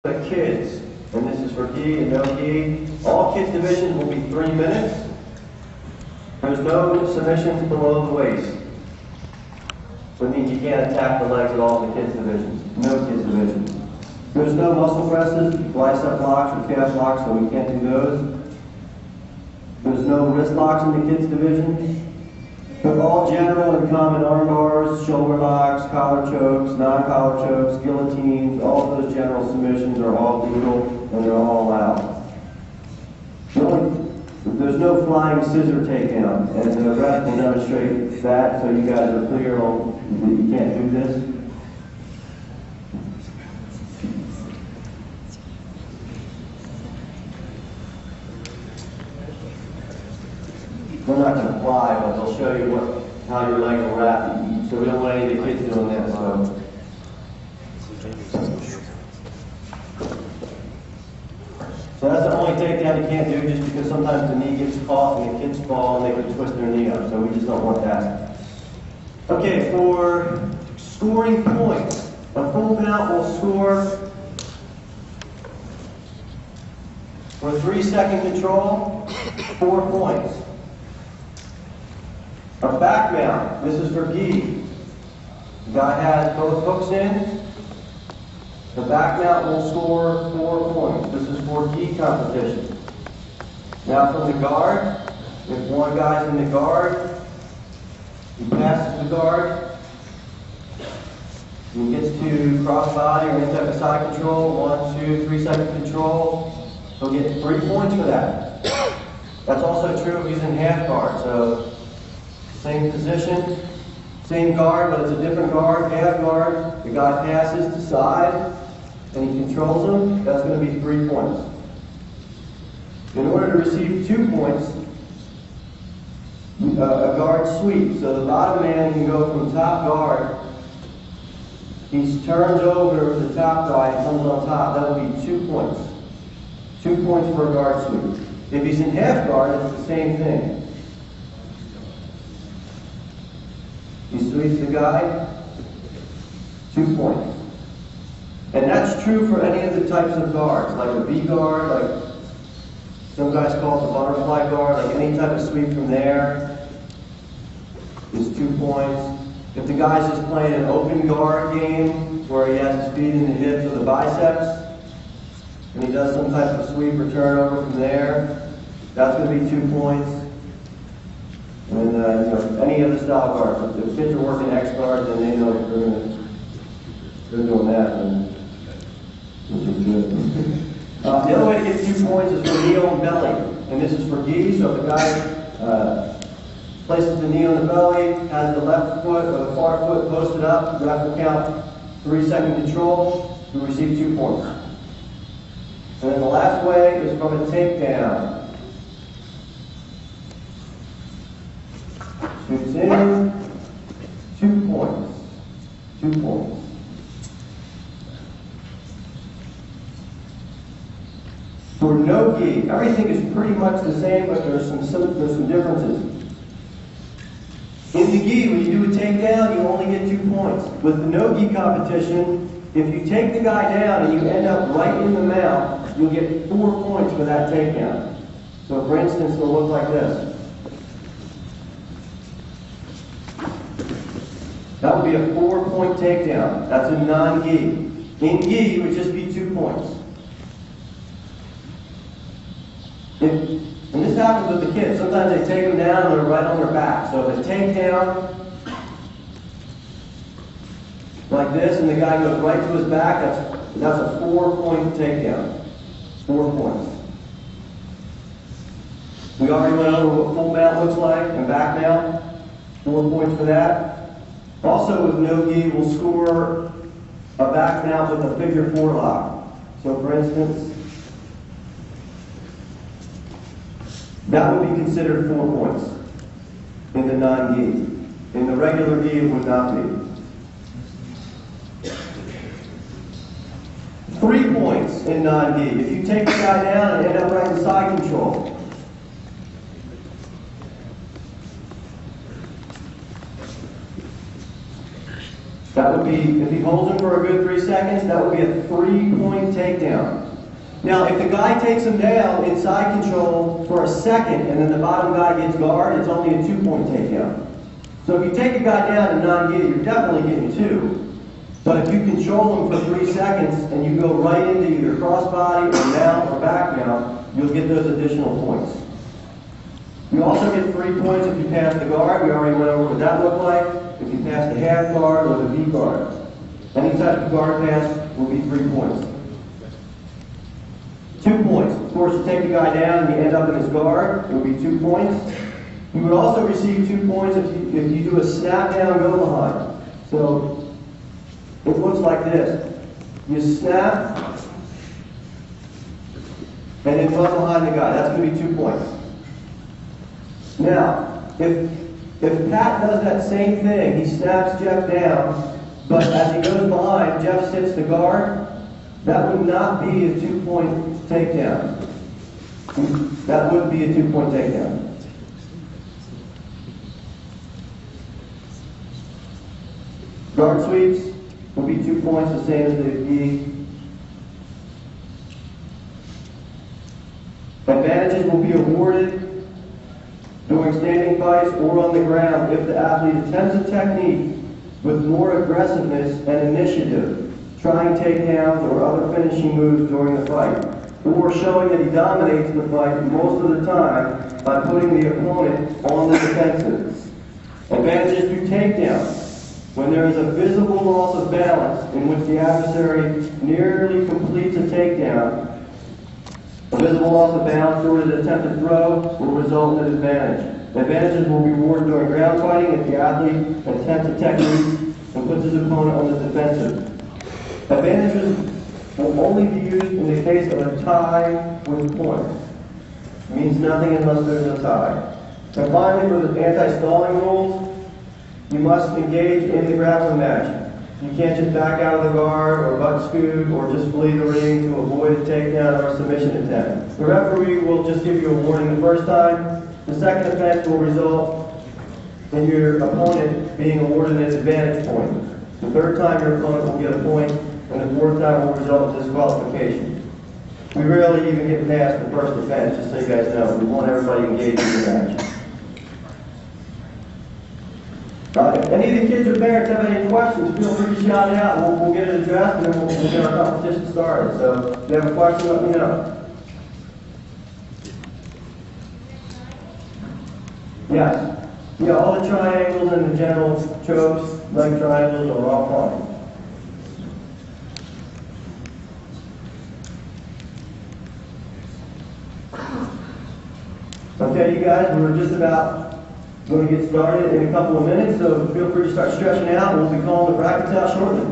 The kids, and this is for gi and no gi. All kids divisions will be 3 minutes. There's no submissions below the waist. So it means you can't attack the legs at all in the kids divisions. No kids divisions. There's no muscle presses, bicep locks, or calf locks, so we can't do those. There's no wrist locks in the kids division. They're all general and common arm bars, shoulder locks, collar chokes, non-collar chokes, guillotines. All of those general submissions are all legal and they're all allowed. There's no flying scissor takedown, and the ref will demonstrate that so you guys are clear on that you can't do this. We're not going to fly, but they'll show you how your leg will wrap. So we don't want any of the kids doing that. So that's the only takedown you can't do, just because sometimes the knee gets caught and the kids fall and they can twist their knee up. So we just don't want that. Okay, for scoring points, a full mount will score for 3-second control, 4 points. A back mount, this is for gi. The guy has both hooks in. The back mount will score 4 points. This is for gi competition. Now from the guard, if one guy's in the guard, he passes the guard, he gets to cross body or any type of side control, 1, 2, 3-second control, he'll get 3 points for that. That's also true if he's in half guard. So same position, same guard, but it's a different guard, half guard. The guy passes to side, and he controls him. That's going to be 3 points. In order to receive 2 points, a guard sweep. So the bottom man can go from top guard. He turns over the top guy and comes on top. That will be 2 points. 2 points for a guard sweep. If he's in half guard, it's the same thing. He sweeps the guy, 2 points. And that's true for any of the types of guards, like a V guard, like some guys call it the butterfly guard, like any type of sweep from there is 2 points. If the guy's just playing an open guard game where he has his feet in the hips or the biceps, and he does some type of sweep or turnover from there, that's going to be 2 points. And any other style guards. If the kids are working X guards, then they know they're doing that, which is good. The other way to get 2 points is for knee on belly, and this is for gi. So if the guy places the knee on the belly, has the left foot or the far foot posted up, the ref will count 3-second control to receive 2 points. And then the last way is from a takedown. Shoots in, 2 points. 2 points. For no gi, everything is pretty much the same, but there's some differences. In the gi, when you do a takedown, you only get 2 points. With the no gi competition, if you take the guy down and you end up right in the mouth, you'll get 4 points for that takedown. So for instance, it'll look like this. That would be a 4-point takedown. That's a non-gi. In gi, it would just be 2 points. And this happens with the kids. Sometimes they take them down and they're right on their back. So if a takedown like this and the guy goes right to his back, that's a 4-point takedown. 4 points. We already went over what full mount looks like and back mount. 4 points for that. Also with no gi, we'll score a back mount with a figure 4 lock. So for instance, that would be considered 4 points in the non-gi. In the regular gi, it would not be. 3 points in non-gi. If you take the guy down and end up right in side control. That would be, if he holds him for a good 3 seconds, that would be a 3-point takedown. Now, if the guy takes him down in side control for a second and then the bottom guy gets guard, it's only a 2-point takedown. So if you take a guy down in non-gi, you're definitely getting 2. But if you control him for 3 seconds and you go right into either crossbody or mount or back mount, you'll get those additional points. You also get 3 points if you pass the guard. We already went over what that looked like. If you pass the half guard or the V guard. Any type of guard pass will be 3 points. 2 points. Of course, you take the guy down and you end up in his guard, it will be 2 points. You would also receive 2 points if you do a snap down, go behind. So it looks like this. You snap and then run behind the guy. That's going to be 2 points. Now, if Pat does that same thing, he snaps Jeff down, but as he goes behind, Jeff sits the guard, that would not be a 2-point takedown. That would be a 2-point takedown. Guard sweeps will be 2 points, the same as the gi. Advantages will be awarded during standing fights or on the ground if the athlete attempts a technique with more aggressiveness and initiative, trying takedowns or other finishing moves during the fight, or showing that he dominates the fight most of the time by putting the opponent on the defensive. Advantages to takedowns. When there is a visible loss of balance in which the adversary nearly completes a takedown, a visible loss of balance during an attempted throw will result in an advantage. Advantages will be awarded during ground fighting if the athlete attempts a technique and puts his opponent on the defensive. Advantages will only be used in the case of a tie with points. It means nothing unless there's a tie. And finally, for the anti-stalling rules, you must engage in the grappling match. You can't just back out of the guard or butt scoot or just flee the ring to avoid a takedown or a submission attempt. The referee will just give you a warning the first time. The second offense will result in your opponent being awarded an advantage point. The third time your opponent will get a point, and the fourth time will result in disqualification. We rarely even get past the first offense, just so you guys know. We want everybody engaged in the match. If any of the kids or parents have any questions, feel free to shout it out. We'll get it addressed, and then we'll get our competition started. So if you have a question, let me know. Yes. Yeah, all the triangles and the general chokes, leg triangles are all fine. Okay, you guys, we're just about going to get started in a couple of minutes, so feel free to start stretching out. We'll be calling the brackets out shortly.